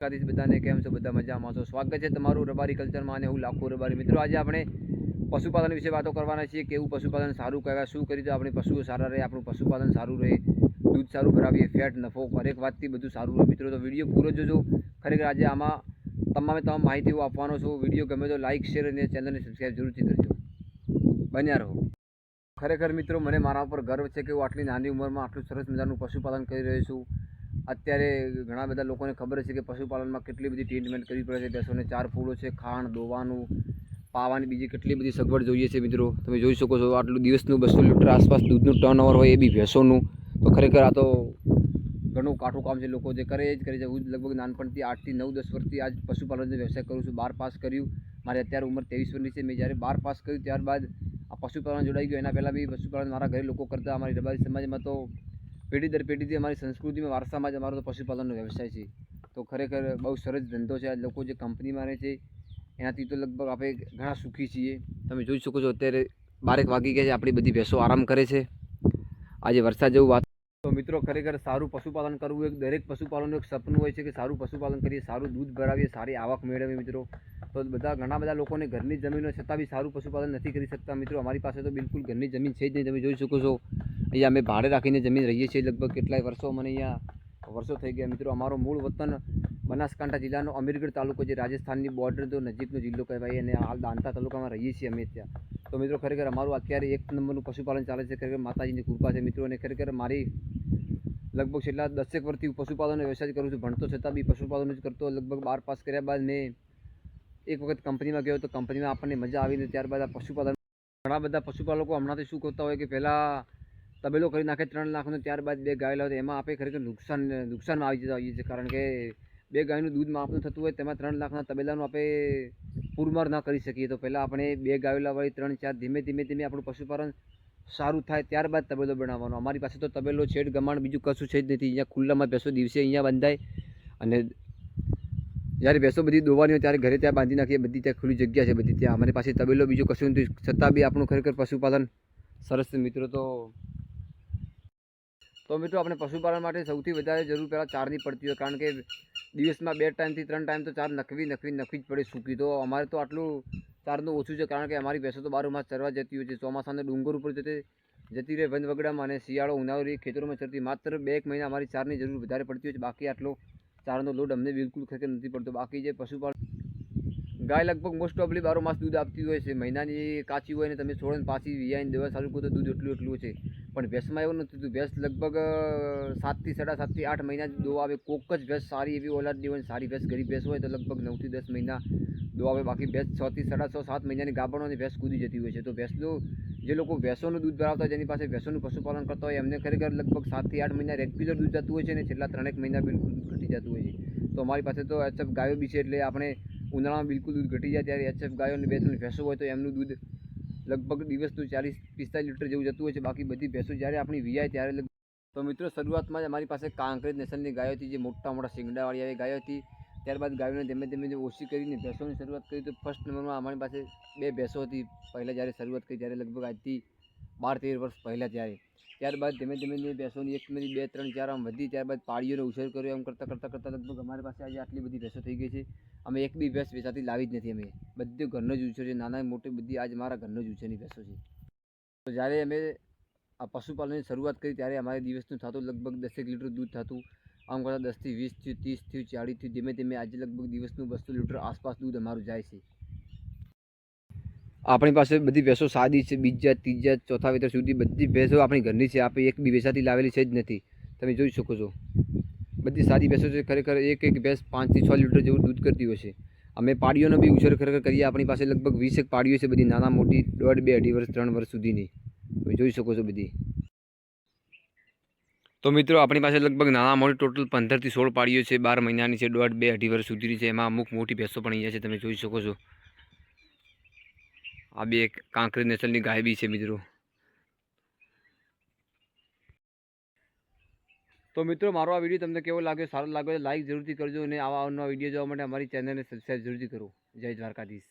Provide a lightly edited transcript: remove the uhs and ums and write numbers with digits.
કાદીશ બધાને કેમ છો? બધા મજામાં છો? સ્વાગત છે તમારું રબારી કલ્ચરમાં અને હું લાખો રબારી. મિત્રો, આજે આપણે પશુપાલન વિશે વાતો કરવાના છીએ. કેવું પશુપાલન સારું કહેવાય, શું કરી તો આપણી પશુઓ સારા રહે, આપણું પશુપાલન સારું રહે, દૂધ સારું ભરાવીએ, ફેટ નફો હરેક વાતથી બધું સારું રહે. મિત્રો, તો વિડીયો પૂરો જોજો. ખરેખર આજે આમાં તમામ માહિતીઓ આપવાનો છું. વિડીયો ગમે તો લાઇક, શેર અને ચેનલને સબસ્ક્રાઈબ જરૂરથી કરજો. બન્યા રહો. ખરેખર મિત્રો, મને મારા ઉપર ગર્વ છે કે હું આટલી નાની ઉંમરમાં આટલું સરસ મજાનું પશુપાલન કરી રહ્યો છું. અત્યારે ઘણા બધા લોકોને ખબર છે કે પશુપાલનમાં કેટલી બધી ટ્રીટમેન્ટ કરવી પડે છે. ભેંસોને 4 ફૂલો છે, ખાણ દોવાનું, પાવાની, બીજી કેટલી બધી સગવડ જોઈએ છે. મિત્રો, તમે જોઈ શકો છો આટલું દિવસનું 200 લીટર આસપાસ દૂધનું ટર્નઓવર હોય, એ બી ભેંસોનું. તો ખરેખર આ તો ઘણું કાઠું કામ છે. લોકો જે કરે જ કરે છે. હું લગભગ નાનપણથી 8 થી 9 10 વર્ષથી આજ પશુપાલનનો વ્યવસાય કરું છું. 12 પાસ કર્યું. મારી અત્યારે ઉંમર 23 વર્ષની છે. મેં જ્યારે 12 પાસ કર્યું ત્યારબાદ આ પશુપાલન જોડાઈ ગયું. એના પહેલાં બી પશુપાલન મારા ઘરે લોકો કરતા. અમારી રબારી સમાજમાં તો પેઢી દર પેઢીથી અમારી સંસ્કૃતિમાં, વારસામાં જ અમારો તો પશુપાલનનો વ્યવસાય છે. તો ખરેખર બહુ સરસ ધંધો છે. આ લોકો જે કંપનીમાં રહે છે એનાથી તો લગભગ આપણે ઘણા સુખી છીએ. તમે જોઈ શકો છો અત્યારે 12 વાગી ગયા છે, આપણી બધી ભેંસો આરામ કરે છે. આજે વરસાદ જેવું વાત. તો મિત્રો, ખરેખર સારું પશુપાલન કરવું એક દરેક પશુપાલનનું એક સપનું હોય છે કે સારું પશુપાલન કરીએ, સારું દૂધ ભરાવીએ, સારી આવક મેળવીએ. મિત્રો, તો ઘણા બધા લોકોને ઘરની જમીન હોય છતાં બી સારું પશુપાલન નથી કરી શકતા. મિત્રો, અમારી પાસે તો બિલકુલ ઘરની જમીન છે જ નહીં. તમે જોઈ શકો છો અહીંયા અમે ભાડે રાખીને જમીન રહીએ છીએ. લગભગ કેટલાય વર્ષો, મને અહીંયા વર્ષો થઈ ગયા. મિત્રો, અમારો મૂળ વતન બનાસકાંઠા જિલ્લાનો અમીરગઢ તાલુકો, જે રાજસ્થાનની બોર્ડર તો નજીકનો જિલ્લો કહેવાય, અને હાલ દાંતા તાલુકામાં રહીએ છીએ અમે ત્યાં. તો મિત્રો, ખરેખર અમારું અત્યારે 1 નંબરનું પશુપાલન ચાલે છે. ખરેખર માતાજીની કૃપા છે. મિત્રો, અને ખરેખર મારી લગભગ છેલ્લા 10 વર્ષથી પશુપાલનનો વ્યવસાય કરું છું. ભણતો છતાં બી પશુપાલન જ કરતો. લગભગ 12 પાસ કર્યા બાદ મેં એક વખત કંપનીમાં ગયો. તો કંપનીમાં આપણને મજા આવીને ત્યારબાદ આ પશુપાલન, ઘણા બધા પશુપાલકો હમણાંથી શું કરતા હોય કે પહેલાં તબેલો કરી નાખે 3 લાખનો, ત્યારબાદ 2 ગાય લાવે. એમાં આપણે ખરેખર નુકસાનમાં આવી જતા હોઈએ છીએ. કારણ કે 2 ગાયનું દૂધ માપનું થતું હોય, તેમાં 3 લાખના તબેલાનું આપણે પૂરમાર ના કરી શકીએ. તો પહેલાં આપણે 2 ગાયો લાવવાની, 3 4 ધીમે ધીમે આપણું પશુપાલન સારું થાય ત્યારબાદ તબેલો બનાવવાનો. અમારી પાસે તો તબેલો, છેડ, ગમાણ બીજું કશું છે જ નથી. અહીંયા ખુલ્લામાં ભેંસો દિવસે અહીંયા બંધાય, અને જ્યારે ભેંસો બધી દોવાની હોય ત્યારે ઘરે ત્યાં બાંધી નાખીએ. બધી ત્યાં ખુલ્લી જગ્યા છે, બધી ત્યાં અમારી પાસે તબેલો બીજું કશું નથી. છતાં બી આપણું ખરેખર પશુપાલન સરસ છે. મિત્રો, તો મિત્રો, આપણે પશુપાલન માટે સૌથી વધારે જરૂર પહેલાં ચારની પડતી હોય. કારણ કે દિવસમાં 2 ટાઈમથી 3 ટાઈમ તો ચાર નખવી જ પડે સૂકી. તો અમારે તો આટલું ચારનું ઓછું છે. કારણ કે અમારી ભેંસો તો 12 માસ ચરવા જતી હોય છે. ચોમાસાના ડુંગર ઉપર જતી રહે વનવગડામાં, અને શિયાળો ઉનાળો રહી ખેતરોમાં ચરતી. માત્ર 2 મહિના અમારી ચારની જરૂર વધારે પડતી હોય છે. બાકી આટલો ચારનો લોડ અમને બિલકુલ ખરેખર નથી પડતો. બાકી જે પશુપાલન, ગાય લગભગ મોસ્ટ ઓફલી 12 માસ દૂધ આપતી હોય છે. મહિનાની કાચી હોય ને તમે છોડો ને પાછી વિયાઈને દવા સારું કહો તો દૂધ એટલું છે. પણ ભેંસમાં એવું નથી થતું. ભેંસ લગભગ 7 થી 7.5 થી 8 મહિના દોવા આવે. કોક જ ભેંસ સારી એવી ઓલાદની હોય, સારી ભેંસ ગરીબ ભેંસ હોય તો લગભગ 9 થી 10 મહિના દોવા આવે. બાકી ભેંસ 6 થી 6.5 7 મહિનાની ગાભણોની ભેંસ કૂદી જતી હોય છે. તો ભેંસનું, જે લોકો ભેંસોનું દૂધ ભરાવતા હોય, જેની પાસે ભેંસોનું પશુપાલન કરતા હોય, એમને ખરેખર લગભગ 7 થી 8 મહિના રેગ્યુલર દૂધ જતું હોય છે, અને છેલ્લા 3 મહિના બિલકુલ દૂધ ઘટી જતું હોય છે. તો અમારી પાસે તો HF ગાયો બી છે. એટલે આપણે ઉનાળામાં બિલકુલ દૂધ ઘટી જાય ત્યારે HF ગાયો અને 2-3 ભેંસો હોય તો એમનું દૂધ લગભગ દિવસનું 40-45 લીટર જેવું જતું હોય છે. બાકી બધી ભેંસો જ્યારે આપણી વિયાય ત્યારે તો મિત્રો, શરૂઆતમાં જ અમારી પાસે કાંકરેજ નસલની ગાયો હતી, જે મોટા શીંગડાવાળી આવી ગાયો હતી. ત્યારબાદ ગાયોને ધીમે ધીમે ઓછી કરીને ભેંસોની શરૂઆત કરી. તો ફર્સ્ટ નંબરમાં અમારી પાસે 2 ભેંસો હતી. પહેલાં જ્યારે શરૂઆત કરી ત્યારે લગભગ આજથી 12-13 વર્ષ પહેલાં ત્યારબાદ ધીમે ધીમે ભેંસોની 1 2 3 4 આમ વધી. ત્યારબાદ પાળીઓનો ઉછેર કર્યો. એમ કરતાં લગભગ અમારી પાસે આજે આટલી બધી ભેંસો થઈ ગઈ છે. અમે એક બી ભેંસ વેચાતી લાવી જ નથી. અમે બધું ઘરનો જ ઉછેર છે. નાના મોટી બધી આજ મારા ઘરનો જ ઉછેરની ભેંસો છે. તો જ્યારે અમે આ પશુપાલનની શરૂઆત કરી ત્યારે અમારે દિવસનું થતું લગભગ 10 લીટર દૂધ થતું. આમ કરતાં 10 થી 20 થી 30 થી 40 થી ધીમે ધીમે આજે લગભગ દિવસનું 200 લીટર આસપાસ દૂધ અમારું જાય છે. આપણી પાસે બધી ભેંસો સાદી છે. બીજા, ત્રીજા, ચોથા વેતર સુધી બધી ભેંસો આપણી ઘરની છે. આપણે એક બી વેચાતી લાવેલી છે જ નથી. તમે જોઈ શકો છો બધી સાદી ભેંસો છે. ખરેખર એક ભેંસ 5 થી 6 લીટર જેવું દૂધ કરતી હોય છે. અમે પાડીઓનો બી ઉછેર ખરેખર કરીએ. આપણી પાસે લગભગ 20 પાડીઓ છે. બધી નાના મોટી, 1.5 2 2.5 વર્ષ 3 વર્ષ સુધીની. તમે જોઈ શકો છો બધી. તો મિત્રો, આપણી પાસે લગભગ નાના મોટી ટોટલ 15 થી 16 પાડીઓ છે. 12 મહિનાની છે, 1.5 2 2.5 વર્ષ સુધીની છે. એમાં અમુક મોટી ભેંસો પણ અહીંયા છે. તમે જોઈ શકો છો. આ બી એક કાંકરેજ નસલની ગાય બી છે. મિત્રો, તો મિત્રો, મારો આ વિડીયો તમને કેવો લાગ્યો, સારો લાગ્યો તો લાઈક જરૂરથી કરજો, અને આવા વિડીયો જોવા માટે અમારી ચેનલને સબસ્ક્રાઈબ જરૂરથી કરો. જય દ્વારકાધીશ.